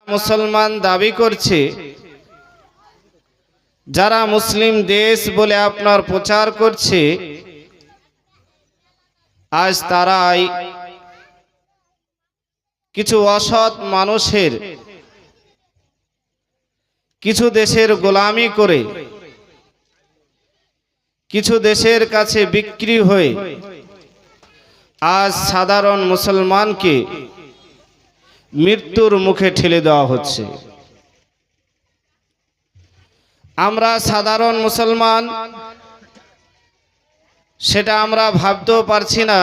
মুসলমান দাবি করছে, যারা মুসলিম দেশ বলে আপনার প্রচার করছে, আজ তারাই কিছু অসৎ মানুষের কিছু দেশের গোলামি করে কিছু দেশের কাছে বিক্রি হয়ে আজ সাধারণ মুসলমানকে মৃত্যুর মুখে ঠেলে দেওয়া হচ্ছে। আমরা সাধারণ মুসলমান সেটা আমরা ভাবতেও পারছি না,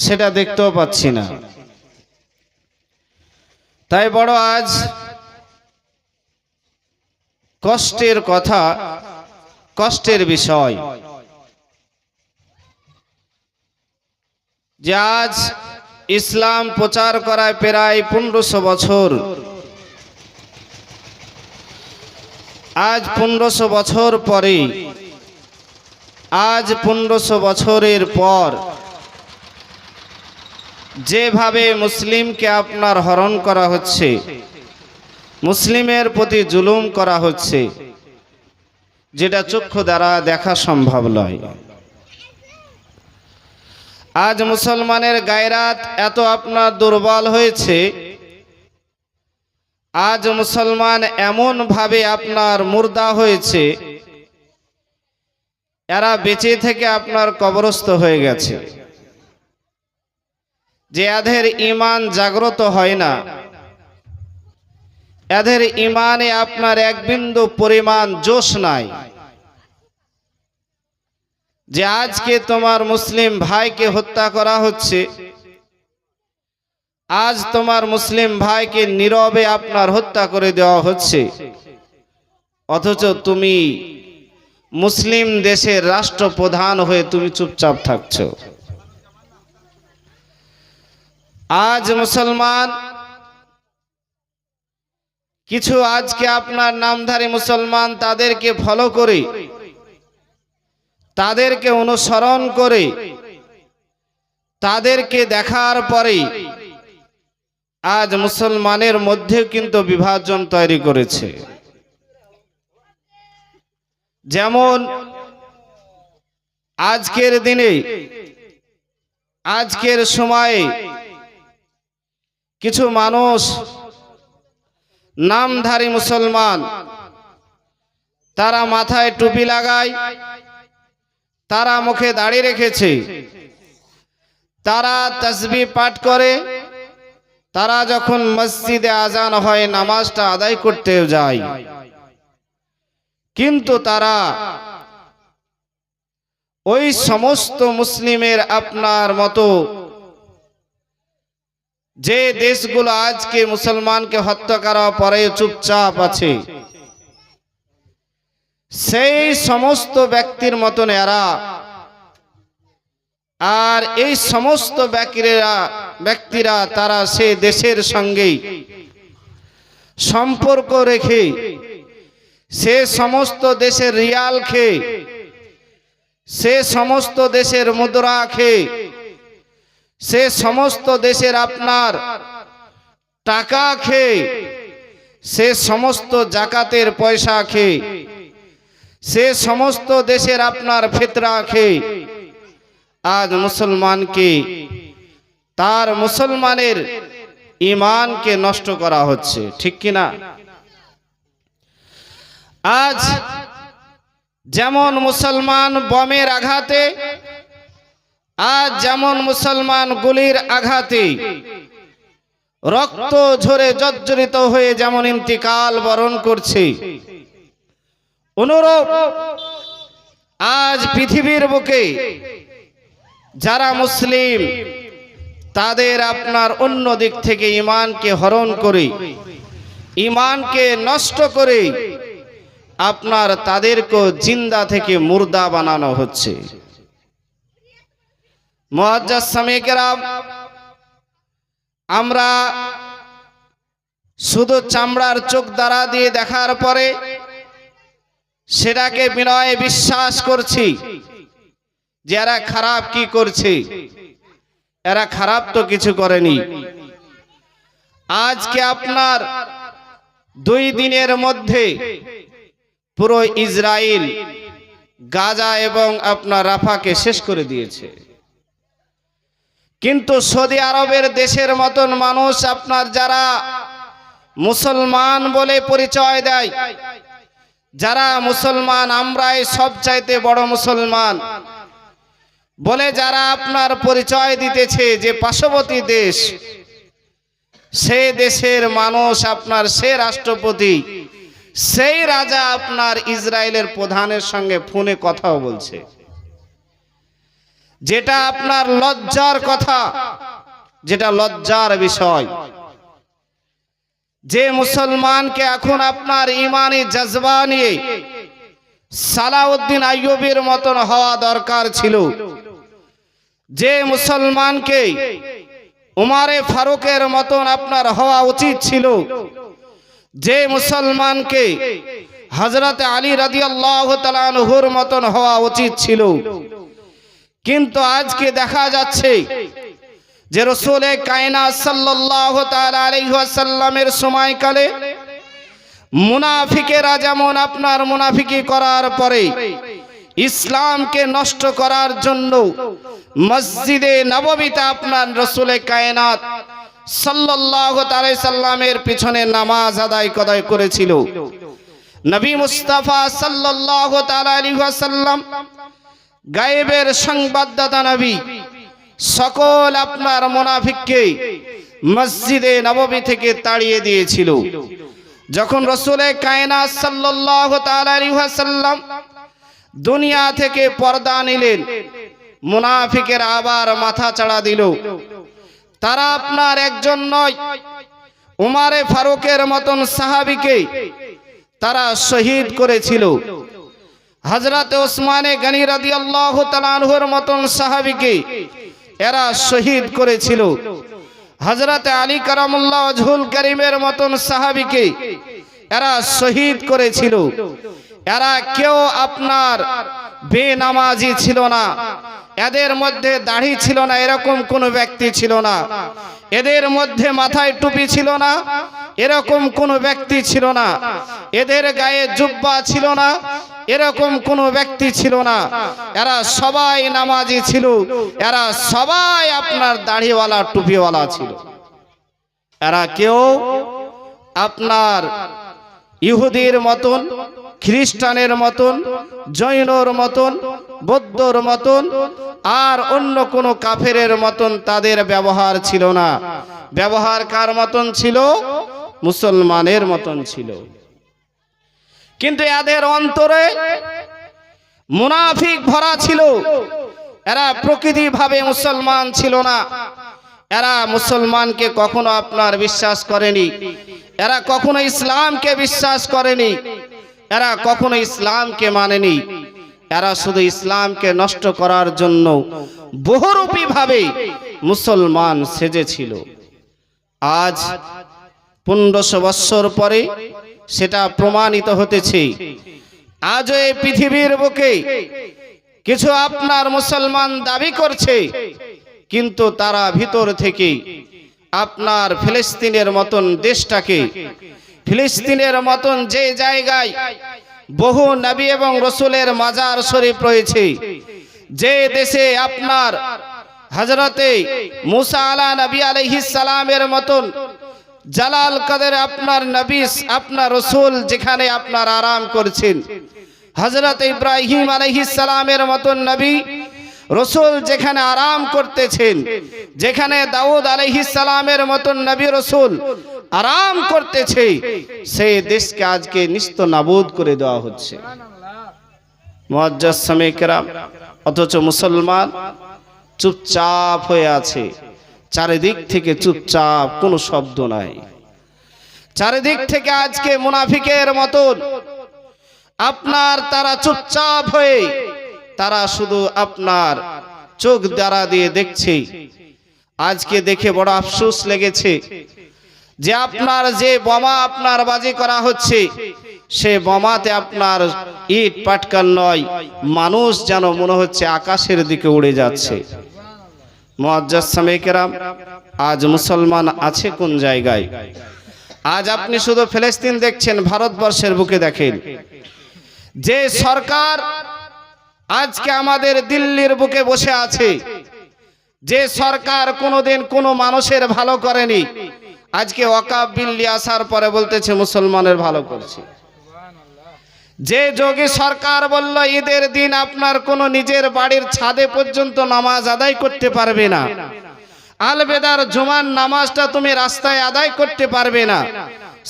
সেটা দেখতেও পাচ্ছি না। তাই বড় আজ কষ্টের কথা, কষ্টের বিষয় যে আজ ইসলাম প্রচার করায় প্রায় 1500 বছর। আজ 1500 বছর পরে, আজ 1500 বছরের পর যেভাবে মুসলিমকে আপনার হরণ করা হচ্ছে, মুসলিমের প্রতি জুলুম করা হচ্ছে, যেটা চক্ষু দ্বারা দেখা সম্ভব নয়। আজ মুসলমানের গায়রাত এত আপনার দুর্বল হয়েছে, আজ মুসলমান এমন ভাবে আপনার মুর্দা হয়েছে, এরা বেঁচে থেকে আপনার কবরস্থ হয়ে গেছে, যে এদের ঈমান জাগ্রত হয় না, এদের ঈমানে আপনার এক বিন্দু পরিমাণ জোশ নাই। যে আজকে তোমার মুসলিম ভাইকে হত্যা করা হচ্ছে, আজ তোমার মুসলিম ভাইকে নীরবে আপনার হত্যা করে দেওয়া হচ্ছে, অথচ তুমি মুসলিম দেশের রাষ্ট্রপ্রধান হয়ে তুমি চুপচাপ থাকছো। আজ মুসলমান কিছু আজকে আপনার নামধারী মুসলমান তাদেরকে ফলো করে, তাদেরকে অনুসরণ করে, তাদেরকে দেখার পরে আজ মুসলমানের মধ্যে কিন্তু বিভাজন তৈরি করেছে। যেমন আজকের দিনে, আজকের সময়ে কিছু মানুষ নামধারী মুসলমান, তারা মাথায় টুপি লাগায়, তারা মুখে দাড়ি রেখেছে, তারা তাসবিহ পাঠ করে, তারা যখন মসজিদে আজান হয় নামাজটা আদায় করতে যায়, কিন্তু তারা ওই সমস্ত মুসলিমের আপনার মতো যে দেশগুলো আজকে মুসলমানকে হত্যা করার পরে চুপচাপ আছে, সেই সমস্ত ব্যক্তির মতন এরা, আর এই সমস্ত ব্যক্তিরা তারা সে দেশের সঙ্গে সম্পর্ক রেখে, সে সমস্ত দেশের রিয়াল খেয়ে, সে সমস্ত দেশের মুদ্রা খেয়ে, সে সমস্ত দেশের আপনার টাকা খেয়ে, সে সমস্ত জাকাতের পয়সা খেয়ে, সে সমস্ত দেশের আপনার ফিতরা খেয়ে আজ মুসলমানকে, তার মুসলমানের ঈমানকে নষ্ট করা হচ্ছে, ঠিক কিনা? আজ যেমন মুসলমান বোমের আঘাতে, আজ যেমন মুসলমান গুলির আঘাতে রক্ত ঝরে জর্জরিত হয়ে যেমন ইন্তিকাল বরণ করছে, অনুরূপ আজ পৃথিবীর বুকে যারা মুসলিম, তাদের আপনার অন্য দিক থেকে ঈমানকে হরণ করে, ঈমানকে নষ্ট করে আপনার তাদেরকে জিন্দা থেকে মুর্দা বানানো হচ্ছে। মুআজ্জাজ সামি কেরাম, আমরা শুধু চামড়ার চোখ দ্বারা দিয়ে দেখার পরে সেটাকে বিনয়ে বিশ্বাস করছি যে এরা খারাপ কি করছে, এরা খারাপ তো কিছু করেনি। আজকে আপনার 2 দিনের মধ্যে পুরো ইসরায়েল গাজা এবং আপনার রাফাকে শেষ করে দিয়েছে। কিন্তু সৌদি আরবের দেশের মতন মানুষ আপনার যারা মুসলমান বলে পরিচয় দেয়, যারা মুসলমান আমরাই সবচাইতে বড় মুসলমান বলে যারা আপনার পরিচয় দিতেছে যে পার্শ্ববর্তী দেশ, সে দেশের মানুষ আপনার সে রাষ্ট্রপতি সেই রাজা আপনার ইসরায়েলের প্রধানের সঙ্গে ফোনে কথাও বলছে, যেটা আপনার লজ্জার কথা, যেটা লজ্জার বিষয়। যে মুসলমানকে এখন আপনার ইমানি জজবা নিয়ে সালাউদ্দিন আইয়ুবীর মতন হওয়া দরকার ছিল, যে মুসলমানকে উমারে ফারুকের মতন আপনার হওয়া উচিত ছিল, যে মুসলমানকে হযরত আলী রাদিয়াল্লাহু তাআলা আনহুর মতন হওয়া উচিত ছিল, কিন্তু আজকে দেখা যাচ্ছে যে রাসূলে কায়নাত সাল্লাল্লাহু তাআলা আলাইহি ওয়াসাল্লামের সময়কালে মুনাফিকেরা যেমন আপনার মুনাফিকি করার পরে ইসলামকে নষ্ট করার জন্য মসজিদে নববীতে আপনার রাসূলে কায়নাত সাল্লাল্লাহু আলাইহি সাল্লামের পিছনে নামাজ আদায় করেছিল। নবী মুস্তাফা সাল্লাল্লাহু আলাইহি ওয়াসাল্লাম গায়েবের সংবাদদাতা নবী সকল আপনার মুনাফিককে মসজিদে নববী থেকে তাড়িয়ে দিয়েছিল। যখন রাসূলে কায়নাত সাল্লাল্লাহু আলাইহি ওয়াসাল্লাম দুনিয়া থেকে পর্দা নিলেন, মুনাফিকের আবার মাথা চাড়া দিল। তারা আপনার একজন নয়, উমারে ফারুকের মতন সাহাবীকে তারা শহীদ করেছিল। হযরত ওসমানে গনি রাদিয়াল্লাহু তাআলা আনহুর মতন সাহাবীকে এরা শহীদ করেছিল। হযরত আলী কারামুল্লাহ ওয়াজহুল কারীমের মতন সাহাবীকে এরা শহীদ করেছিল। এরা কেউ আপনার বেনামাজি ছিল না, এদের মধ্যে দাড়ি ছিল না এরকম কোনো ব্যক্তি ছিল না, এদের মধ্যে মাথায় টুপি ছিল না এরকম কোনো ব্যক্তি ছিল না, এদের গায়ে জুব্বা ছিল না এরকম কোনো ব্যক্তি ছিল না। এরা সবাই নামাজি ছিল, এরা সবাই আপনার দাড়িওয়ালা টুপিওয়ালা ছিল। এরা কেউ আপনার ইহুদির মতন, খ্রিস্টানের মতন, জৈনর মতন, বৌদ্ধর মতন আর অন্য কোনো কাফেরের মতন তাদের ব্যবহার ছিল না। ব্যবহার কার মতন ছিল? মুসলমানের মতন ছিল। কিন্তু এদের অন্তরে মুনাফিক ভরা ছিল। এরা প্রকৃতিভাবে মুসলমান ছিল না। এরা মুসলমানকে কখনো আপনার বিশ্বাস করেনি, এরা কখনো ইসলামকে বিশ্বাস করেনি, এরা কখনো ইসলামকে মানেনি। এরা শুধু ইসলামকে নষ্ট করার জন্য বহুরূপী ভাবে মুসলমান সেজেছিল। আজ 1500 বৎসর পরে সেটা প্রমাণিত হতেছে। আজও এই পৃথিবীর বুকে কিছু আপনার মুসলমান দাবি করছে, কিন্তু তারা ভিতর থেকে আপনার ফিলিস্তিনের মতন দেশটাকে, ফিলিস্তিনের মতন যে জায়গায় বহু নবী এবং রাসূলের মাজার শরীফ রয়েছে, যে দেশে আপনার হযরতে মুসা আলা নবী আলাইহিস সালামের মতন জালাল কদর আপনার নবী আপনার রাসূল যেখানে আপনার আরাম করছেন, হযরত ইব্রাহিম আলাইহিস সালামের মতন নবী রাসূল যেখানে আরাম করতেছেন, যেখানে দাউদ আলাইহিস সালামের মতন নবী রাসূল আরাম করতেছে, সেই দেশকে আজকে নিস্ত নাবুদ করে দেওয়া হচ্ছে। মুআজ্জাজ সামে কেরাম, অথচ মুসলমান চুপচাপ হয়ে আছে। চারিদিক থেকে চুপচাপ, কোনো শব্দ নাই। চারিদিক থেকে আজকে মুনাফিকের মতন আপনার তারা চুপচাপ হয়ে তারা শুধু আপনার চোখ দ্বারা দিয়ে দেখছে। আজকে দেখে বড় আফসোস লেগেছে যে আপনার যে বোমা আপনার বাজি করা হচ্ছে, সে বোমাতে আপনার ইট পাটকান নয়, মানুষ যেন মনে হচ্ছে আকাশের দিকে উড়ে যাচ্ছে। মুআজ্জাজ সামে কেরাম, আজ মুসলমান আছে কোন জায়গায়? আজ আপনি শুধু ফিলিস্তিন দেখছেন, ভারতবর্ষের বুকে দেখেন যে সরকার আজকে আমাদের দিল্লির বুকে বসে আছে, যে সরকার কোনোদিন কোনো মানুষের ভালো করেনি, আজকে ওয়াকাফ বিল আসার পরে বলতেছে মুসলমানের ভালো করছে। যে যোগী সরকার বলল ঈদের দিন আপনার কোনো নিজের বাড়ির ছাদে পর্যন্ত নামাজ আদায় করতে পারবে না, আলবেদার জুমার নামাজটা তুমি রাস্তায় আদায় করতে পারবে না,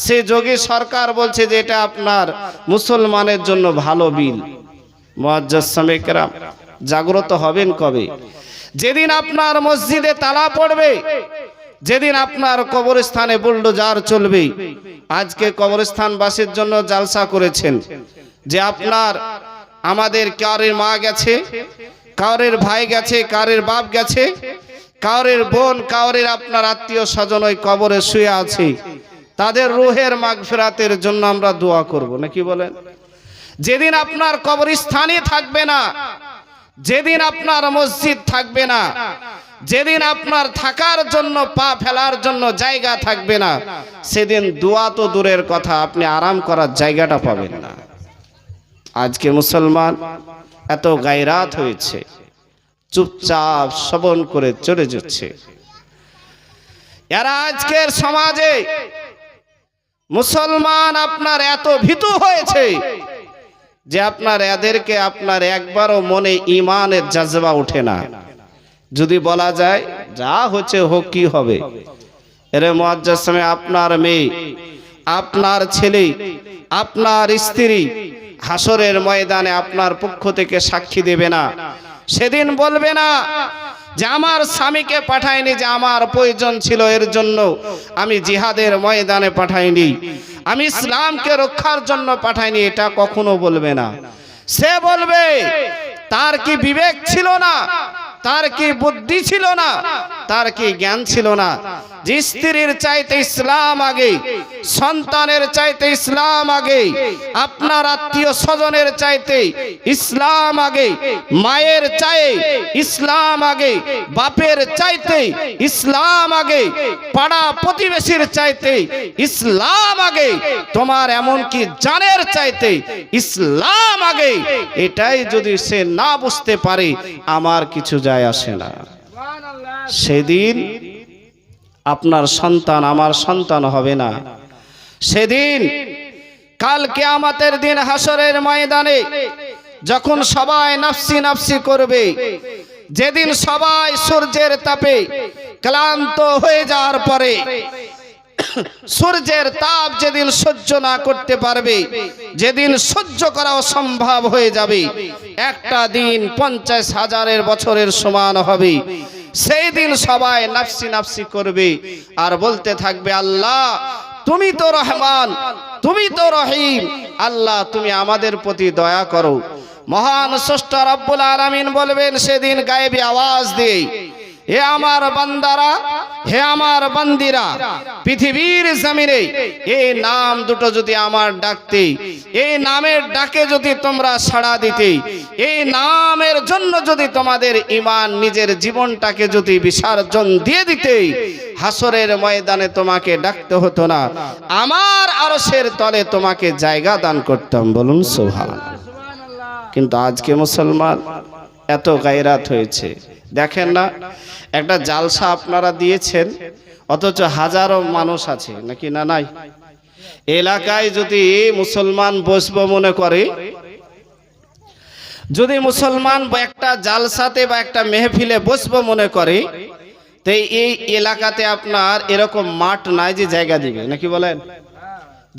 সে যোগী সরকার বলছে যে এটা আপনার মুসলমানের জন্য ভালো বিল। মুআজ্জাজ সামে কেরাম, জাগ্রত হবেন কবে? যেদিন আপনার মসজিদে তালা পড়বে, যেদিন আপনার কবরস্থানে বুলডোজার চলবে। আজকে কবরস্থানবাসীর জন্য জালসা করেছেন যে আপনার আমাদের কারের মা গেছে, কারের ভাই গেছে, কারের বাপ গেছে, কারের বোন, কারের আপনার আত্মীয় স্বজন ওই কবরে শুয়ে আছে, তাদের রুহের মাগফিরাতের জন্য আমরা দোয়া করব, নাকি বলেন? যেদিন আপনার কবরস্থানই থাকবে না, যেদিন আপনার মসজিদ থাকবে না, যেদিন আপনার থাকার জন্য পা ফেলার জন্য জায়গা থাকবে না, সেদিন দোয়া তো দূরের কথা, আপনি আরাম করার জায়গাটা পাবেন না। আজকে মুসলমান এত গায়রাত হয়েছে, চুপচাপ শ্রবণ করে চলে যাচ্ছে। এরা আজকের সমাজে মুসলমান আপনার এত ভীতু হয়েছে যে আপনার এদেরকে আপনার একবারও মনে ঈমানের জজবা ওঠে না। যদি বলা যায় যা হচ্ছে হোক, কি হবে? এরে মুআজ্জাজ সামে, আপনার মেয়ে, আপনার ছেলে, আপনার স্ত্রী হাসরের ময়দানে আপনার পক্ষ থেকে সাক্ষী দেবে না। সেদিন বলবে না যে আমার স্বামীকে পাঠায়নি, যে আমার প্রয়োজন ছিল এর জন্য আমি জিহাদের ময়দানে পাঠাইনি, আমি ইসলামকে রক্ষার জন্য পাঠাইনি, এটা কখনো বলবে না। সে বলবে তার কি বিবেক ছিল না, তার কি বুদ্ধি ছিল না, তার কি জ্ঞান ছিল না যে স্ত্রীর চাইতে ইসলাম আগে, সন্তানের চাইতে ইসলাম আগে, আপনার আত্মীয় স্বজনের চাইতে ইসলাম আগে, মায়ের চাই ইসলাম আগে, বাপের চাইতে ইসলাম আগে, পাড়া প্রতিবেশীর চাইতে ইসলাম আগে, তোমার এমনকি জানের চাইতে ইসলাম আগে। এটাই যদি সে না বুঝতে পারে, আমার কিছু যায় আসে না। সেদিন আপনার সন্তান আমার সন্তান হবে না। সেদিন কাল কিয়ামতের দিন হাসরের ময়দানে যখন সবাই নাফসি নাফসি করবে, যেদিন সবাই সূর্যের তাপে ক্লান্ত হয়ে যাওয়ার পরে, সূর্যের তাপ যেদিন সহ্য না করতে পারবে, যেদিন সহ্য করা অসম্ভব হয়ে যাবে, একটা দিন 50,000 বছরের সমান হবে, সেই দিন সবাই নাফসি নাফসি করবে আর বলতে থাকবে আল্লাহ তুমি তো রহমান, তুমি তো রহিম, আল্লাহ তুমি আমাদের প্রতি দয়া করো। মহান স্রষ্টা রব্বুল আলামিন বলবেন সেদিন গায়েবী আওয়াজ দিয়ে, হে আমার বান্দারা, হে আমার বান্দিরা, পৃথিবীর জমিনে এই নাম দুটো যদি আমার ডাকতে, এই নামের ডাকে যদি তোমরা সাড়া দিতে, এই নামের জন্য যদি তোমাদের ঈমান নিজের জীবনটাকে যদি বিসর্জন দিয়ে দিতে, হাসরের ময়দানে তোমাকে ডাকতে হতো না, আমার আরশের তলে তোমাকে জায়গা দান করতাম। বলুন সুবহানাল্লাহ। কিন্তু আজকে মুসলমান এত গায়রাত হয়েছে, দেখেন না একটা জালসা আপনারা দিয়েছেন, অথচ হাজারো মানুষ আছে নাকি না নাই? এলাকায় যদি মুসলমান বসবো মনে করে, যদি মুসলমান একটা জালসাতে বা একটা মেহফিলে বসবো মনে করে, তো এই এলাকাতে আপনার এরকম মাঠ নাই যে জায়গা দিবে, নাকি বলেন?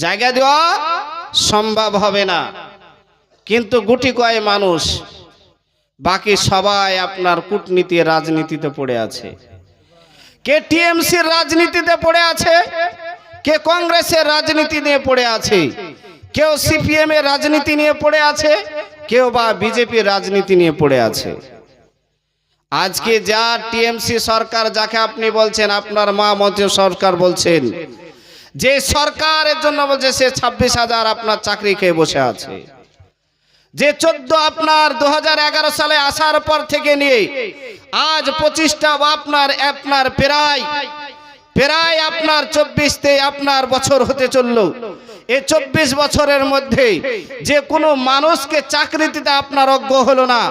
জায়গা দেওয়া সম্ভব হবে না। কিন্তু গুটি কয় মানুষ, বাকি সবাই আপনার কূটনীতি রাজনীতিতে পড়ে আছে। কে টিএমসির রাজনীতিতে পড়ে আছে, কে কংগ্রেসের রাজনীতি নিয়ে পড়ে আছে, কেউ সিপিএম এর রাজনীতি নিয়ে পড়ে আছে, কেউ বা বিজেপির রাজনীতি নিয়ে পড়ে আছে। আজকে যা টিএমসি সরকার যাকে আপনি বলছেন, আপনার মা মন্ত্রী সরকার বলছেন, যে সরকারের জন্য বলছে সে 26,000 আপনার চাকরি খেয়ে বসে আছে, যে 14 আপনার 2011 সালে আসার পর থেকে নিয়ে আজ 25টা আপনার প্রায় আপনার 24তে আপনার বছর হতে চললো। এই 24 বছরের মধ্যে যে কোনো মানুষকে চাকরি দিতে আপনার অজ্ঞ হলো না,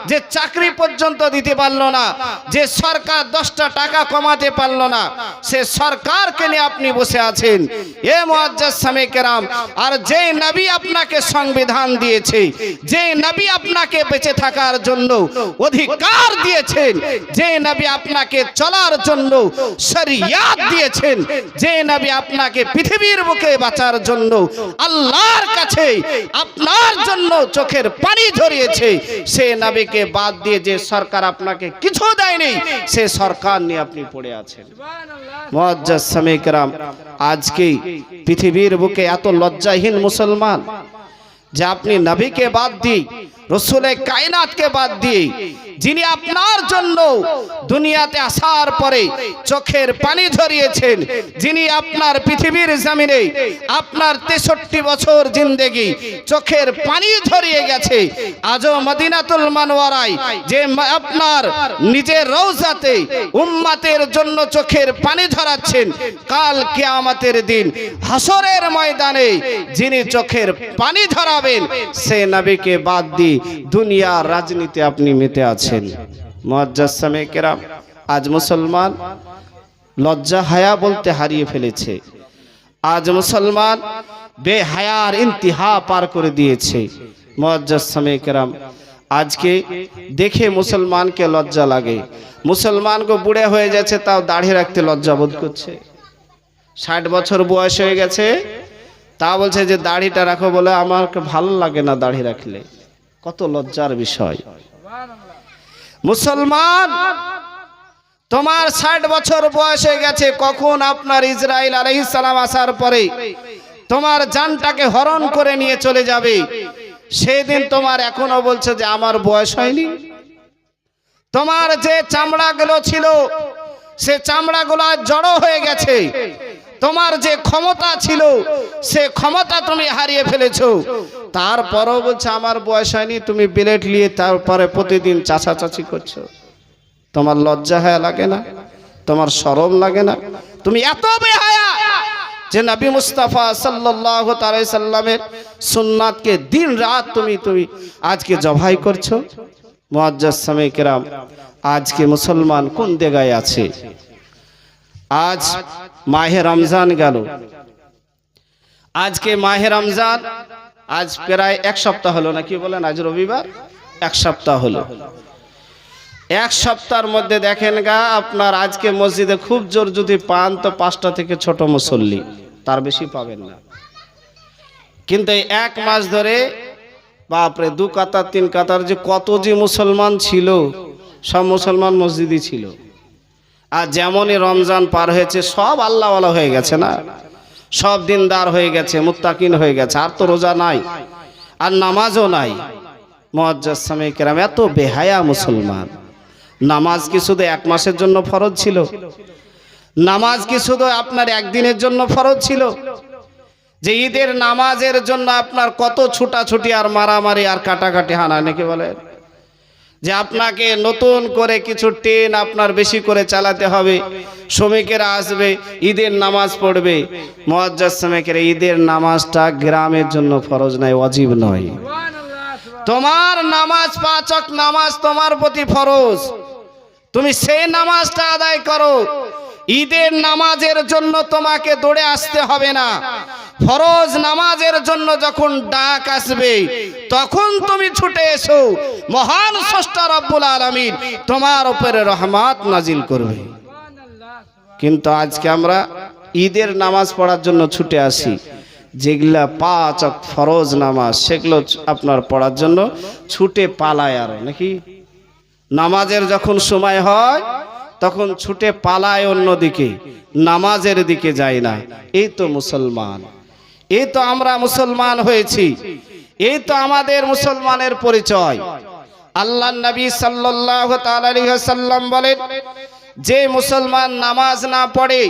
যে চাকরি পর্যন্ত দিতে পারলো না, যে সরকার 10টা টাকা কমাতে পারলো না, সে সরকারকে নিয়ে আপনি বসে আছেন। এ মুআজ্জাজ সামে কেরাম, আর যে নবী আপনাকে সংবিধান দিয়েছে, যে নবী আপনাকে বেঁচে থাকার জন্য অধিকার দিয়েছেন, যে নবী আপনাকে চলার জন্য শরিয়াত দিয়েছেন, যে নবী আপনাকে পৃথিবীর বুকে বাঁচার জন্য আল্লাহর কাছে আপনার জন্য চোখের পানি ঝরিয়েছে, সে নবীকে বাদ দিয়ে যে সরকার আপনাকে কিছু দেয়নি, সে সরকার নিয়ে আপনি পড়ে আছেন। মুআজ্জাজ সামে কেরাম, আজকে পৃথিবীর বুকে এত লজ্জাহীন মুসলমান যে আপনি নবীকে বাদ দিয়ে, রসুলে কায়নাতকে বাদ দিয়ে, যিনি আপনার জন্য দুনিয়াতে আসার পরে চোখের পানি ঝরিয়েছেন, যিনি আপনার পৃথিবীর জমিনে আপনার 63 বছর জিন্দেগি চোখের পানি ঝরিয়ে গেছে, আজও মদিনাতুল মুনাওয়ারায় যে আপনার নিজের রওজাতে উম্মতের জন্য চোখের পানি ঝরাচ্ছেন, কাল কিয়ামতের দিন হাসরের ময়দানে যিনি চোখের পানি ঝরাবেন, সে নবীকে বাদ দিয়ে দুনিয়ার রাজনীতি আপনি মেতে আছেন। মুআজ্জাজ সামে কেরাম, আজ মুসলমান লজ্জা হায়া বলতে হারিয়ে ফেলেছে। আজ মুসলমান বেহায়ার ইন্তিহা পার করে দিয়েছে। মুআজ্জাজ সামে কেরাম, আজকে দেখে মুসলমানকে লজ্জা লাগে। মুসলমান গো বুড়ে হয়ে যাচ্ছে, তাও দাড়ি রাখতে লজ্জা বোধ করছে। 60 বছর বয়স হয়ে গেছে, তা বলছে যে দাড়িটা রাখো, বলে আমাকে ভালো লাগে না দাড়ি রাখলে। কত লজ্জার বিষয়। মুসলমান, তোমার 60 বছর বয়স হয়ে গেছে, কখন আপনার ইসরাইল আলাইহিস সালাম আসার পরে তোমার জানটাকে হরণ করে নিয়ে চলে যাবে, সেদিন তোমার এখনো বলছে যে আমার বয়স হয়নি। তোমার যে চামড়াগুলো ছিল, সে চামড়াগুলো জড়ো হয়ে গেছে। তোমার যে ক্ষমতা ছিল, সে ক্ষমতা তুমি হারিয়ে ফেলেছো। তারপরও বলছে আমার বয়স হয়নি, তুমি বিলেট নিয়ে তারপরে প্রতিদিন চাচাচাচি করছো। তোমার লজ্জা হায়া লাগে না? তোমার শরম লাগে না? তুমি এত বেহায়া যে নবী মুস্তাফা সাল্লাল্লাহু আলাইহি সাল্লামের সুন্নাতকে দিন রাত তুমি আজকে জবাই করছো। মুআজ্জাজ সামে কেরাম, আজকে মুসলমান কোন জায়গায় আছে? আজ মাহে রমজান গেল, আজকে মাহে রমজান, আজ প্রায় 1 সপ্তাহ হলো, নাকি বলেন? আজ রবিবার, 1 সপ্তাহ হলো। 1 সপ্তাহের মধ্যে দেখেন গা আপনার আজকে মসজিদে খুব জোর যদি পান তো 5টা থেকে ছোট মুসল্লি, তার বেশি পাবেন না। কিন্তু এই 1 মাস ধরে বাপরে 2 কাতার 3 কাতার যে কত যে মুসলমান ছিল, সব মুসলমান মসজিদই ছিল। আর যেমনই রমজান পার হয়েছে সব আল্লাহওয়ালা হয়ে গেছে না, সব দিনদার হয়ে গেছে, মুত্তাকিন হয়ে গেছে। আর তো রোজা নাই, আর নামাজও নাই। মুআজ্জাজ সামে কেরাম, এত বেহায়া মুসলমান। নামাজ কি শুধু 1 মাসের জন্য ফরজ ছিল? নামাজ কি শুধু আপনার একদিনের জন্য ফরজ ছিল? যে ঈদের নামাজের জন্য আপনার কত ছুটাছুটি আর মারামারি আর কাটাকাটি হানা, নাকি বলেন? যে আপনাকে নতুন করে কিছু ট্রেন আপনার বেশি করে চালাতে হবে, শ্রমিকেরা আসবে, ঈদের নামাজ পড়বে। মুআজ্জাজ সামেকের ঈদের নামাজটা গ্রামের জন্য ফরজ নয়, ওয়াজিব নয়। তোমার নামাজ 5 ওয়াক্ত নামাজ তোমার প্রতি ফরজ, তুমি সেই নামাজটা আদায় করো। ঈদের নামাজের জন্য তোমাকে দৌড়ে আসতে হবে না। ফরজ নামাজের জন্য যখন ডাক আসবে তখন তুমি ছুটে এসো, মহান স্রষ্টা রব্বুল আলামিন তোমার উপরে রহমত নাজিল করবে। কিন্তু আজকে আমরা ঈদের নামাজ পড়ার জন্য ছুটে আসি, যেগুলা 5 ওয়াক্ত ফরজ নামাজ সেগুলো আপনার পড়ার জন্য ছুটে পালায়, আর নাকি নামাজের যখন সময় হয় তখন ছুটে পালায় অন্যদিকে, নামাজের দিকে যায় না। এই তো মুসলমান, এই তো আমরা মুসলমান হয়েছি, এই তো আমাদের মুসলমানের পরিচয়। আল্লাহর নবী সাল্লাল্লাহু তাআলা আলাইহি ওয়াসাল্লাম বলেন, যে মুসলমান নামাজ না পড়ে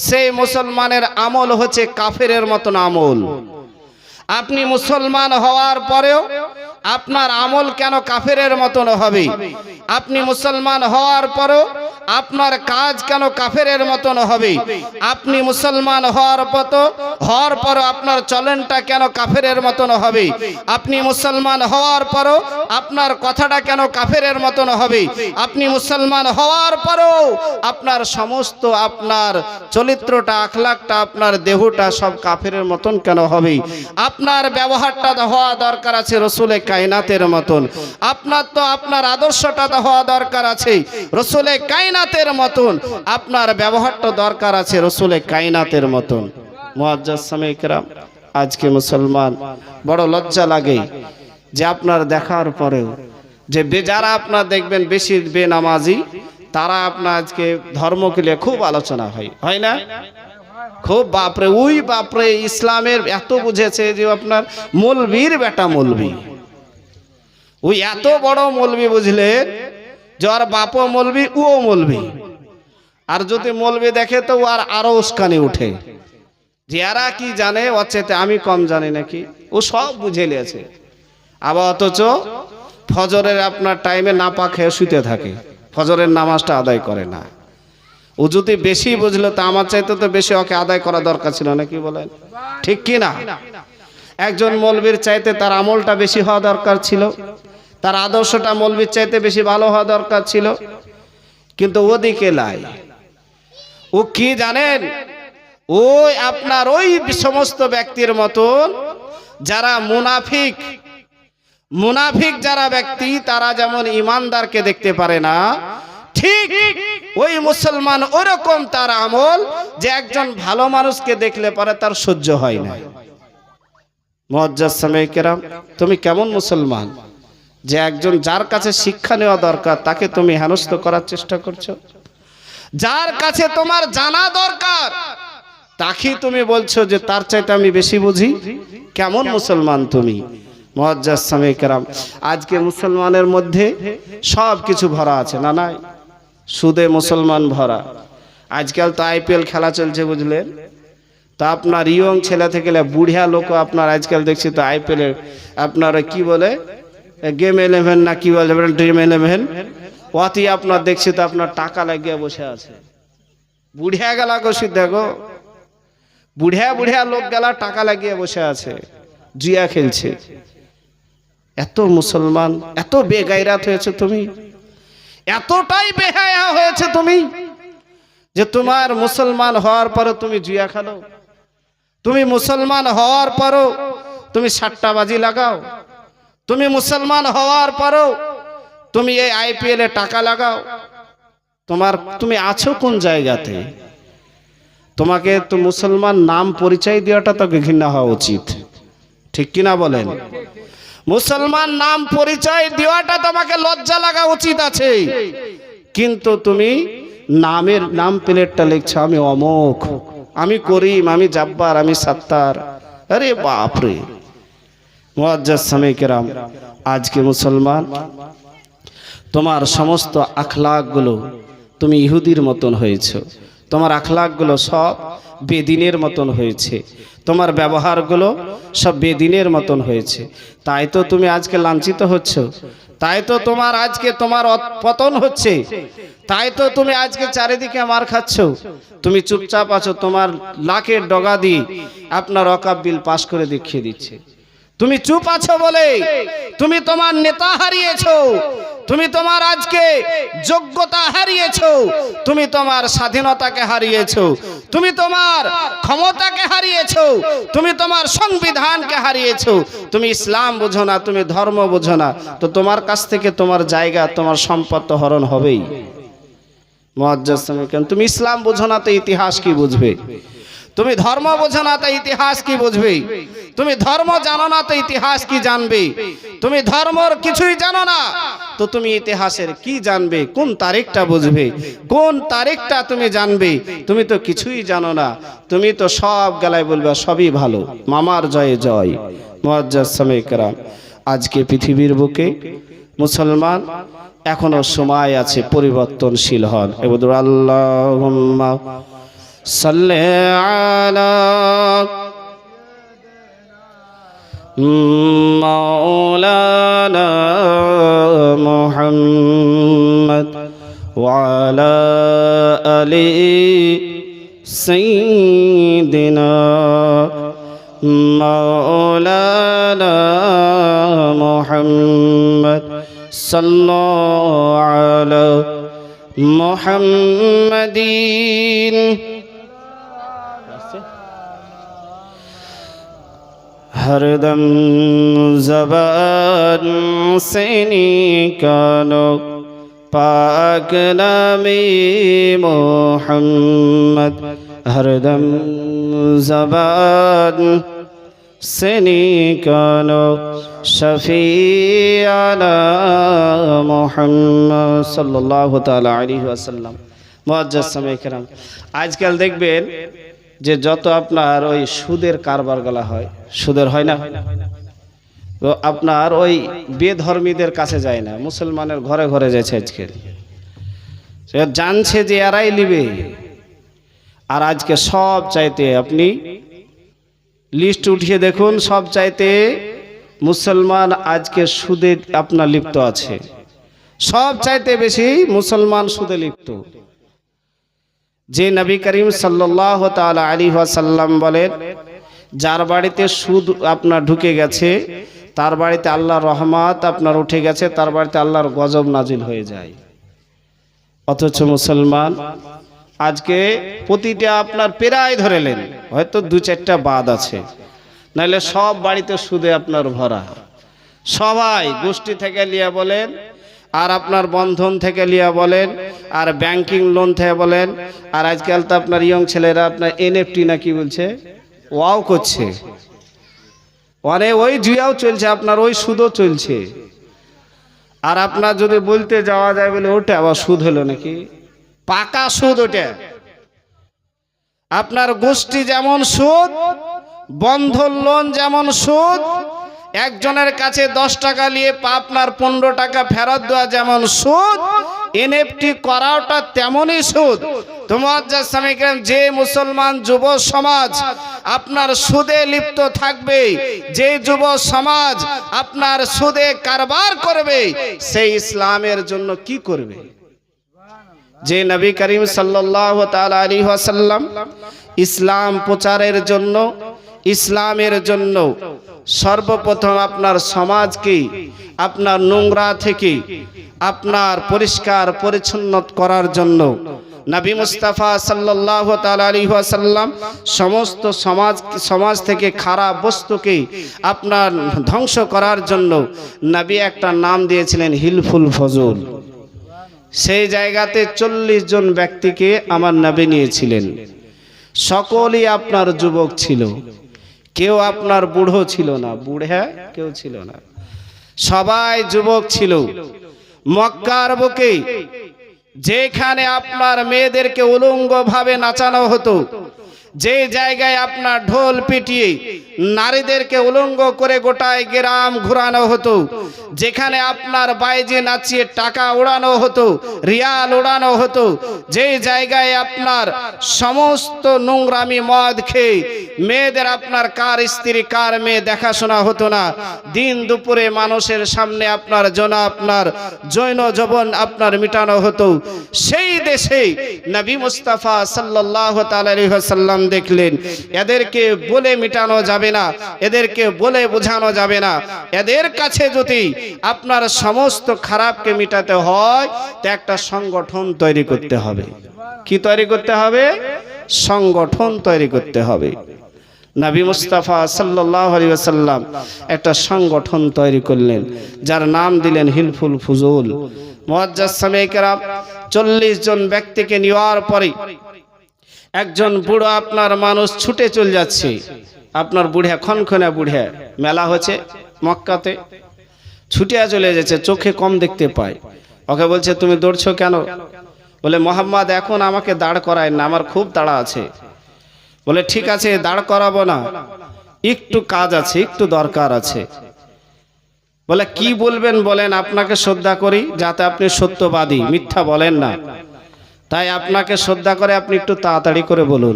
সেই মুসলমানের আমল হচ্ছে কাফেরের মতন আমল। আপনি মুসলমান হওয়ার পরেও আপনার আমল কেন কাফেরের মতন হবে? আপনি মুসলমান হওয়ার পরও আপনার কাজ কেন কাফেরের মতন হবে? আপনি মুসলমান হওয়ার পরও আপনার চলনটা কেন কাফেরের মতন হবে? আপনি মুসলমান হওয়ার পরও আপনার কথাটা কেন কাফেরের মতন হবে? আপনি মুসলমান হওয়ার পরও আপনার সমস্ত আপনার চরিত্রটা, আখলাকটা, আপনার দেহটা সব কাফেরের মতন কেন হবে? আপনার ব্যবহারটা হওয়া দরকার আছে রসুলে কায়নাতের মতন। আপনার আদর্শটা হওয়া দরকার আছে রসুলে কায়নাতের মতন। আপনার ব্যবহারটা দরকার আছে রসুলে কায়নাতের মতন। মুআজ্জাজ সামিঈ কেরাম, আজকে মুসলমান বড় লজ্জা লাগে যে আপনার দেখার পরেও যে যারা আপনার দেখবেন বেশি বেনামাজি, তারা আপনার আজকে ধর্মকে নিয়ে খুব আলোচনা হয় না? খুব বাপরে, ওই বাপরে ইসলামের এত বুঝেছে যে আপনার মৌলবীর বেটা মৌলবী, ওই এত বড় মৌলবী বুঝলেন যে ওর বাপও মৌলবী, ও মৌলবী। আর যদি মৌলবী দেখে তো ও আরো উস্কানি উঠে যে এরা কি জানে, ওর চাইতে আমি কম জানি নাকি, ও সব বুঝে নিয়েছে। আবার অথচ ফজরের আপনার টাইমে না পা খেয়ে শুতে থাকে, ফজরের নামাজটা আদায় করে না। ও যদি বেশি বুঝলো তা আমার চাইতে তো বেশি ওকে আদায় করা দরকার ছিল নাকি, বলেন ঠিক কি না? একজন মৌলবীর চাইতে তার আমলটা বেশি হওয়া দরকার ছিল, তার আদর্শটা মৌলবীর চাইতে বেশি ভালো হওয়া দরকার ছিল, কিন্তু ওদিকে লাই। ও কি জানেন, ওই আপনার ওই সমস্ত ব্যক্তির মতন যারা মুনাফিক যারা ব্যক্তি, তারা যেমন ইমানদারকে দেখতে পারে না, ঠিক ওই মুসলমান ওরকম তার আমল যে একজন ভালো মানুষকে দেখলে পরে তার সহ্য হয় না। মুআজ্জাজ সামিঈ কেরাম, তুমি কেমন মুসলমান যে একজন যার কাছে শিক্ষা নেওয়া দরকার তাকে তুমি হেনস্থ করার চেষ্টা করছো? যার কাছে তোমার জানা দরকার তাকে তুমি বলছো যে তার চাইতে আমি বেশি বুঝি। কেমন মুসলমান তুমি? মুআজ্জাজ সামিঈ কেরাম, আজকে মুসলমানের মধ্যে সব কিছু ভরা আছে না? নাই, সুদে মুসলমান ভরা। আজকাল তো আইপিএল খেলা চলছে বুঝলেন, তা আপনার ইয়ং ছেলে থেকে বুড়িয়া লোক আপনার আজকাল দেখছি তো আইপিএল আপনার কি বলে গেম 11 না কি বলে, ড্রিম 11, ওয়াতি আপনার দেখছি তো আপনার টাকা লাগিয়ে বসে আছে। বুড়িয়া গেলা কষি দেখো, বুড়িয়া লোক গেলা টাকা লাগিয়ে বসে আছে, জুয়া খেলছে। এত মুসলমান এত বেগায়রাত হয়েছে তুমি, এতটাই বেহায়া হয়েছে তুমি যে তোমার মুসলমান হওয়ার পরও তুমি জুয়া খেলো, তুমি মুসলমান হওয়ার পরও তুমি সাট্টাবাজি লাগাও, তুমি মুসলমান হওয়ার পরও তুমি এই আইপিএল এ টাকা লাগাও। তুমি আছো কোন জায়গাতে? তোমাকে তো মুসলমান নাম পরিচয় দেওয়াটা তো ঘৃণা হওয়া উচিত, ঠিক কিনা বলেন? মুসলমান নাম পরিচয় দেওয়াটা তোমাকে লজ্জা লাগা উচিত আছে, কিন্তু তুমি নাম প্লেটটা লিখছো আমি অমুক, আমি করিম, আমি জাব্বার, আমি সাত্তার। আরে বাপরে! মুআজ্জাজ সামিঈ কেরাম, আজকে মুসলমান তোমার সমস্ত আখলাকগুলো তুমি ইহুদির মতন হয়েছো, তোমার আখলাকগুলো সব বেদিনের মতন হয়েছে, তোমার ব্যবহারগুলো সব বেদিনের মতন হয়েছে। তাই তো তুমি আজকে লাঞ্ছিত হচ্ছ, তাই তো তোমার আজকে তোমার পতন হচ্ছে, তাই তো তুমি আজকে চারিদিকে মার খাচ্ছ। তুমি চুপচাপ আছো, তোমার লাখের ডগা দিয়ে আপনার ওয়াকফ বিল পাশ করে দেখিয়ে দিচ্ছে। তুমি চুপ আছো বলে তুমি তোমার নেতা হারিয়েছো, তুমি তোমার আজকে যোগ্যতা হারিয়েছো, তুমি তোমার স্বাধীনতাকে হারিয়েছো, তুমি তোমার ক্ষমতাকে হারিয়েছো, তুমি তোমার সংবিধানকে হারিয়েছো। তুমি ইসলাম বোঝো না, তুমি ধর্ম বোঝো না, তো তোমার কাছ থেকে তোমার জায়গা, তোমার সম্পদ তো হরণ হবেই। মুআজ্জাজ সামিঈ কেরাম, তুমি ইসলাম বোঝো না তো ইতিহাস কি বুঝবে? তুমি ধর্ম বোঝো না তো ইতিহাস কি বুঝবে? তুমি ধর্ম জানো না তো ইতিহাস কি জানবে? তুমি ধর্মর কিছুই জানো না তো তুমি ইতিহাসের কি জানবে? কোন তারিখটা বুঝবে? কোন তারিখটা তুমি জানবে? তুমি তো কিছুই জানো না, তুমি তো সব গলায় বলবে সবই ভালো, মামার জয়ে জয়। মুআজ্জাজ সামিঈ কেরাম, আজকে পৃথিবীর বুকে মুসলমান এখনো সময় আছে পরিবর্তনশীল হন। এবার আল্লাহুম্মা সাল্লি আলা مولانا محمد وعلى آل سيدنا مولانا محمد صلى على محمد हर दम ज़बान से निकालो पाक नामे मोहम्मद हर दम ज़बान से निकालो शफीआना मोहम्मद सल्लल्लाहु ताला अलैहि वसल्लम। मुअज्जज़ सामीঈन किराम, आजकल देखবেন যে যত আপনার ওই সুদের কারবার গলা হয়, সুদের হয় না, তো আপনার ওই বেধর্মীদের কাছে যায় না, মুসলমানের ঘরে ঘরে যাচ্ছে আজকে। সে জানছে যে এরাই নিবে, আর আজকে সব চাইতে আপনি লিস্ট উঠিয়ে দেখুন, সব চাইতে মুসলমান আজকে সুদে আপনার লিপ্ত আছে, সব চাইতে বেশি মুসলমান সুদে লিপ্ত। যে নবী করিম সাল্লাল্লাহু তাআলা আলাইহি ওয়াসাল্লাম বলেন, যার বাড়িতে সুদ আপনার ঢুকে গেছে তার বাড়িতে আল্লাহর রহমত আপনার উঠে গেছে, তার বাড়িতে আল্লাহর গজব নাজিল হয়ে যায়। অথচ মুসলমান আজকে প্রতিটা আপনার প্রায় ধরেলেন, হয়তো দু চারটা বাদ আছে, নাহলে সব বাড়িতে সুদে আপনার ভরা। সবাই গোষ্ঠী থেকে লিয়া বলেন, আর আপনার বন্ধন থেকে লিয়া বলেন, আর ব্যাংকিং লোন থেকে বলেন, আর আজকাল তো আপনার ইয়ং ছেলেরা আপনার এনএফটি না কি বলছে, ওয়াও করছে, মানে ওই জুয়াও চলছে, আপনার ওই সুদও চলছে। আর আপনার যদি বলতে যাওয়া যায় বলে ওটা আবার সুদ হলো নাকি, পাকা সুদ ওটা। আপনার গোষ্ঠী যেমন সুদ, বন্ধন লোন যেমন সুদ, একজনের কাছে 10 টাকা নিয়ে আপনার 15 টাকা ফেরত দেওয়া যেমন সুদ, এনএফটি করাওটা তেমনই সুদ। তোমার যে মুসলমান যুব সমাজ আপনার সুদে লিপ্ত থাকবে, যে যুব সমাজ আপনার সুদে কারবার করবে, সেই ইসলামের জন্য কি করবে? যে নবী করিম সাল্লাল্লাহু তাআলা আলাইহি ওয়াসাল্লাম ইসলাম প্রচারের জন্য, ইসলামের জন্য সর্বপ্রথম আপনার সমাজকে আপনার নোংরা থেকে আপনার পরিষ্কার পরিচ্ছন্ন করার জন্য নবী মুস্তাফা সাল্লাল্লাহু তাআলা আলাইহি ওয়াসাল্লাম সমস্ত সমাজ থেকে খারাপ বস্তুকে আপনার ধ্বংস করার জন্য নবী একটা নাম দিয়েছিলেন হিলফুল ফজল। সেই জায়গাতে 40 জন ব্যক্তিকে আমার নবী নিয়েছিলেন, সকলেই আপনার যুবক ছিল, কেউ আপনার বুড়ো ছিল না, বুড়া কেউ ছিল না, সবাই যুবক ছিল। মক্কার বুকে যেখানে আপনার মেয়েদেরকে উলঙ্গ ভাবে নাচানো হতো, যে জায়গায় আপনার ঢোল পিটিয়ে নারীদেরকে উলঙ্গ করে গোটায় গ্রাম ঘুরানো হতো, যেখানে আপনার বাইজে নাচিয়ে টাকা উড়ানো হতো, রিয়াল উড়ানো হতো, যে জায়গায় আপনার সমস্ত নোংরামি মদ খেয়ে মেয়েদের আপনার কার স্ত্রী কার মেয়ে দেখাশোনা হতো না, দিন দুপুরে মানুষের সামনে আপনার আপনার যৌন যৌবন আপনার মিটানো হতো, সেই দেশে নবী মুস্তাফা সাল্লাল্লাহু তাআলা আলাইহি ওয়াসাল্লাম দেখলেন এদেরকে বলে মিটানো যাবে না, এদেরকে বলে বোঝানো যাবে না, এদের কাছে যদি আপনার সমস্ত খারাপকে মিটাতে হয় তো একটা সংগঠন তৈরি করতে হবে। কি তৈরি করতে হবে? সংগঠন তৈরি করতে হবে। নবী মুস্তাফা সাল্লাল্লাহু আলাইহি ওয়াসাল্লাম একটা সংগঠন তৈরি করলেন, যার নাম দিলেন হিলফুল ফুজুল। মুআজ্জাজ সামিঈন কিরাম, 40 জন ব্যক্তিকে নেওয়ার পরে একজন বুড়ো আপনার মানুষ ছুটে চলে যাচ্ছে, আপনার বুড়া খনখনে বুড়া, মেলা হচ্ছে মক্কাতে, ছুটে চলে যাচ্ছে, চোখে কম দেখতে পায়। ওকে বলছে তুমি দৌড়ছো কেন? বলে মোহাম্মদ এখন আমাকে দাঁড় করায় না, আমার খুব তাড়া আছে। বলে ঠিক আছে দাঁড় করাবো না, একটু কাজ আছে, একটু দরকার আছে। বলে কি বলবেন বলেন, আপনাকে শ্রদ্ধা করি যাতে আপনি সত্যবাদী, মিথ্যা বলেন না, তাই আপনাকে শ্রদ্ধা করে আপনি একটু তাড়াতাড়ি করে বলুন।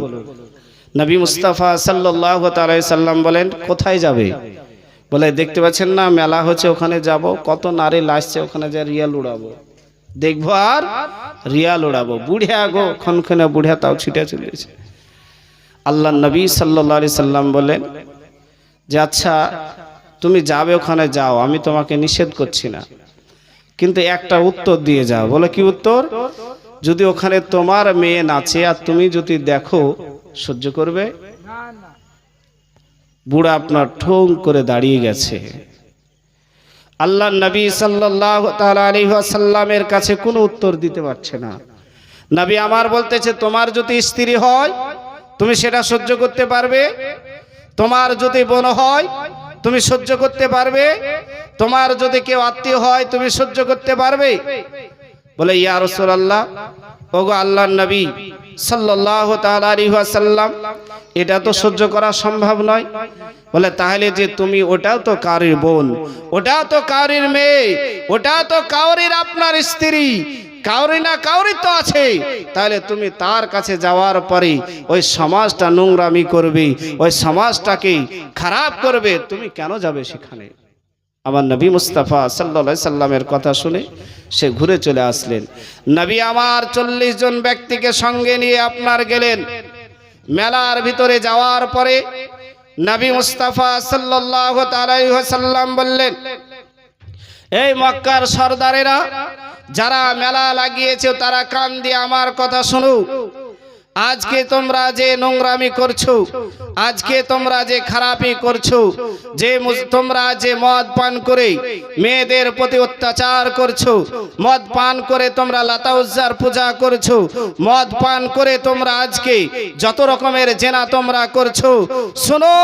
নবী মুস্তাফা সাল্লাল্লাহু তাআলা সাল্লাম বলেন কোথায় যাবে? বলে দেখতে পাচ্ছেন না মেলা হচ্ছে, ওখানে যাব, কত নারী লাসছে, ওখানে যা রিয়াল উড়াবো, দেখবো আর রিয়াল উড়াবো। বুড়িয়া গো, ক্ষণক্ষণে বুড়িয়া তাও ছিটে চলেছে। আল্লাহ নবী সাল্লাল্লাহু আলাইহি সাল্লাম বলেন যে আচ্ছা তুমি যাবে, ওখানে যাও, আমি তোমাকে নিষেধ করছি না, কিন্তু একটা উত্তর দিয়ে যাও। বলে কি উত্তর? যদি ওখানে তোমার মেয়ে নাচে আর তুমি যদি দেখো, সহ্য করবে? বুড়া আপনার ঠোং করে দাঁড়িয়ে গেছে। আল্লাহ নবী সাল্লাল্লাহু তাআলা আলাইহি ওয়াসাল্লামের কাছে কোনো উত্তর দিতে পারছে না। নবী আমার বলতেছে, তোমার যদি স্ত্রী হয় তুমি সেটা সহ্য করতে পারবে? তোমার যদি বোন হয় তুমি সহ্য করতে পারবে? তোমার যদি কেউ আত্মীয় হয় তুমি সহ্য করতে পারবে? বলে ইয়া রাসূলুল্লাহ, ওগো আল্লাহর নবী সাল্লাল্লাহু তাআলা আলাইহি ওয়াসাল্লাম, এটা তো সহ্য করা সম্ভব নয়। বলে তাহলে যে তুমি, ওটাও তো কারীর বোন, ওটাও তো কারীর মেয়ে, ওটাও তো কারীর আপনার স্ত্রী, কাউরি না কাউরি তো আছে, তাহলে তুমি তার কাছে যাওয়ার পরে ওই সমাজটা নোংরামি করবে, ওই সমাজটাকে খারাপ করবে, তুমি কেন যাবে সেখানে? আমার নবী মুস্তাফা সাল্লাল্লাহু আলাইহি সাল্লামের কথা শুনে সে ঘুরে চলে আসলেন। নবী আমার 40 জন ব্যক্তিকে সঙ্গে নিয়ে আপনার গেলেন। মেলার ভিতরে যাওয়ার পরে নবী মুস্তাফা সাল্লাল্লাহু আলাইহি ওয়াসাল্লাম বললেন, এই মক্কার সরদারেরা, যারা মেলা লাগিয়েছে তারা কান দিয়ে আমার কথা শোনো। আজকে তোমরা যে নোংরামি করছো, আজকে তোমরা যে খারাপি করছো, যে তোমরা যে মদ পান করে মেয়েদের প্রতি অত্যাচার করছো, মদ পান করে তোমরা লাতা উজ্জার পূজা করছো, মদ পান করে তোমরা আজকে যত রকমের জেনা তোমরা করছো, শোনো,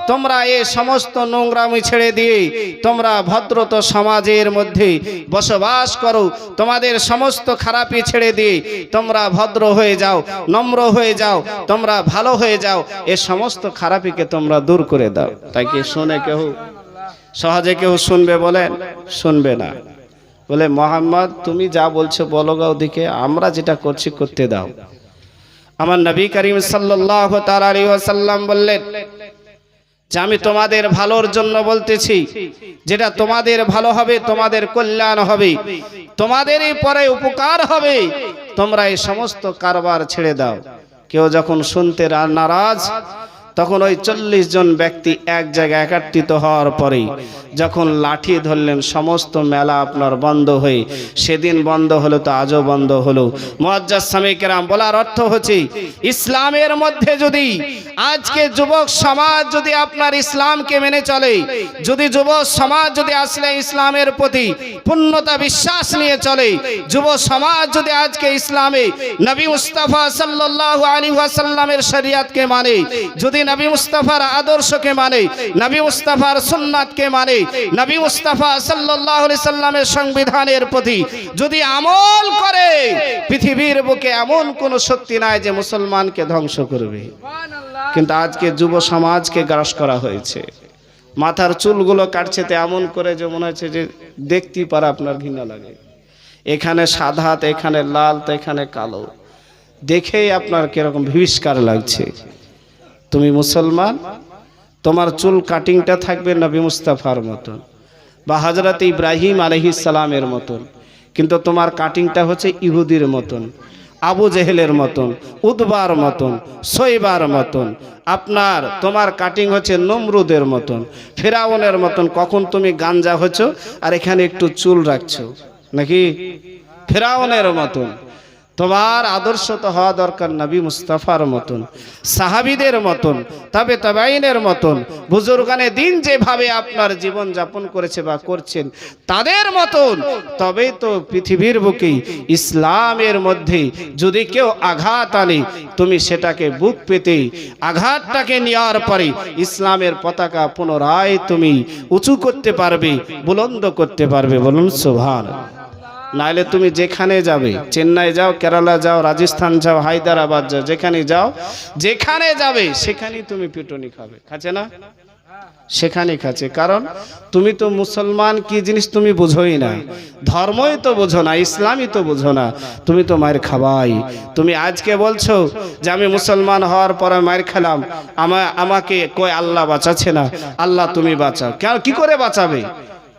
তোমরা এই সমস্ত নোংরামি ছেড়ে দিয়ে তোমরা ভদ্রত সমাজের মধ্যে বসবাস করো। তোমাদের সমস্ত খারাপি ছেড়ে দিয়ে তোমরা ভদ্র হয়ে যাও, নম্র হয়ে যাও, তোমরা ভালো হয়ে যাও, এই সমস্ত খারাপিকে তোমরা দূর করে দাও। তাই কি শুনে কেউ সহজে কেউ শুনবে? বলেন শুনবে না। বলে মোহাম্মদ তুমি যা বলছো বলো গা, ওদিকে আমরা যেটা করছি করতে দাও। আমার নবী করিম সাল্লাল্লাহু তাআলা আলাইহি ওয়াসাল্লাম বললেন যে আমি তোমাদের ভালোর জন্য বলতেছি, যেটা তোমাদের ভালো হবে, তোমাদের কল্যাণ হবে, তোমাদেরই পরে উপকার হবে, তোমরা এই সমস্ত কারবার ছেড়ে দাও। কেউ যখন শুনতে নারাজ, তখন ওই 40 জন ব্যক্তি এক জায়গায় একত্রিত হওয়ার পরে যখন লাঠি ধরলেন, সমস্ত মেলা আপনার বন্ধ হয়ে, সেদিন বন্ধ হলো তো আজও বন্ধ হলো। মুআজ্জাজ সামিঈ কেরাম, বলার অর্থ হচ্ছে ইসলামের মধ্যে যদি আজকে যুবক সমাজ যদি আপনার ইসলামকে মেনে চলে, যদি যুবক সমাজ যদি আসলে ইসলামের প্রতি পূর্ণতা বিশ্বাস নিয়ে চলে, যুব সমাজ যদি আজকে ইসলামে নবী মুস্তাফা সাল্লাল্লাহু আলাইহি ওয়াসাল্লামের শরীয়তকে মানে, যদি নবী মুস্তাফার আদর্শকে মানে, নবী মুস্তাফার সুন্নাতকে মানে, নবী মুস্তাফা সাল্লাল্লাহু আলাইহি সাল্লামের সংবিধানের প্রতি যদি আমল করে, পৃথিবীর বুকে এমন কোন শক্তি নাই যে মুসলমানকে ধ্বংস করবে। কিন্তু আজকে যুব সমাজকে গ্রাস করা হয়েছে। মাথার চুলগুলো কাটছে তো এমন করে যে মনে হচ্ছে যে দেখতেই পারে আপনার ঘৃণা লাগে। এখানে সাদা তো এখানে লাল তো এখানে কালো, দেখেই আপনার কিরকম ভিবিষ্কার লাগছে। তুমি মুসলমান, তোমার চুল কাটিংটা থাকবে নবী মুস্তাফার মতন বা হযরত ইব্রাহিম আলাইহিস সালামের মতন, কিন্তু তোমার কাটিংটা হচ্ছে ইহুদির মতন, আবু জেহেলের মতন, উতবার মতন, শৈবার মতন। তোমার কাটিং হচ্ছে নমরুদের মতন, ফেরাউনের মতন। কখন তুমি গাঞ্জা হচ্ছো আর এখানে একটু চুল রাখছো নাকি? ফেরাউনের মতন। তোমার আদর্শ তো হওয়া দরকার নবী মুস্তাফার মতন, সাহাবীদের মতন, তবে তাবেঈনের মতন, বুজুর্গানে দিন যেভাবে আপনার জীবন যাপন করেছে বা করছেন তাদের মতন। তবেই তো পৃথিবীর বুকে ইসলামের মধ্যে যদি কেউ আঘাত আনে, তুমি সেটাকে বুক পেতে আঘাতটাকে নেওয়ার পরে ইসলামের পতাকা পুনরায় তুমি উঁচু করতে পারবে, বুলন্দ করতে পারবে। বলুন সুবহানাল্লাহ। নাইলে তুমি যেখানে যাবে, চেন্নাই যাও, কেরালা যাও, রাজস্থান যাও, হায়দ্রাবাদ যাও, যেখানে যাও, যেখানে যাবে সেখানেই তুমি পিটুনি খাবে। খাচ্ছে না? সেখানে খাচ্ছে। কারণ তুমি তো মুসলমান কি জিনিস তুমি বুঝোই না, ধর্মই তো বোঝো না, ইসলামই তো বোঝো না, তুমি তো মায়ের খাবাই। তুমি আজকে বলছো যে আমি মুসলমান হওয়ার পরে মায়ের খেলাম, আমাকে কই আল্লাহ বাঁচাচ্ছে না, আল্লাহ তুমি বাঁচাও। কেন, কি করে বাঁচাবে?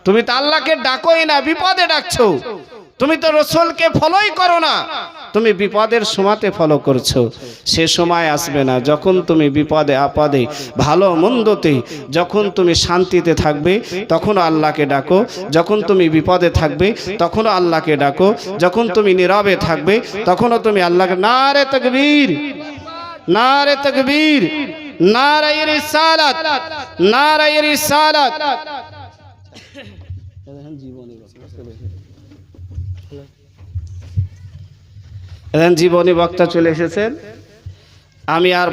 তুমি তো আল্লাহকে ডাকোই না, বিপদে ডাকছো। তুমি তো রসুলকে ফলোই করো না, তুমি বিপদের সময়তে ফলো করছো। সে সময় আসবে না যখন তুমি বিপদে আপদে ভালো মন্দতে, যখন তুমি শান্তিতে থাকবে তখন আল্লাহকে ডাকো, যখন তুমি বিপদে থাকবে তখনও আল্লাহকে ডাকো, যখন তুমি নীরবে থাকবে তখনও তুমি আল্লাহকে। নারে তাকবীর, নারে তাকবীর, নারে রিসালাত, নারে রিসালাত। জীবনী বক্তা চলে এসেছেন, আমি আর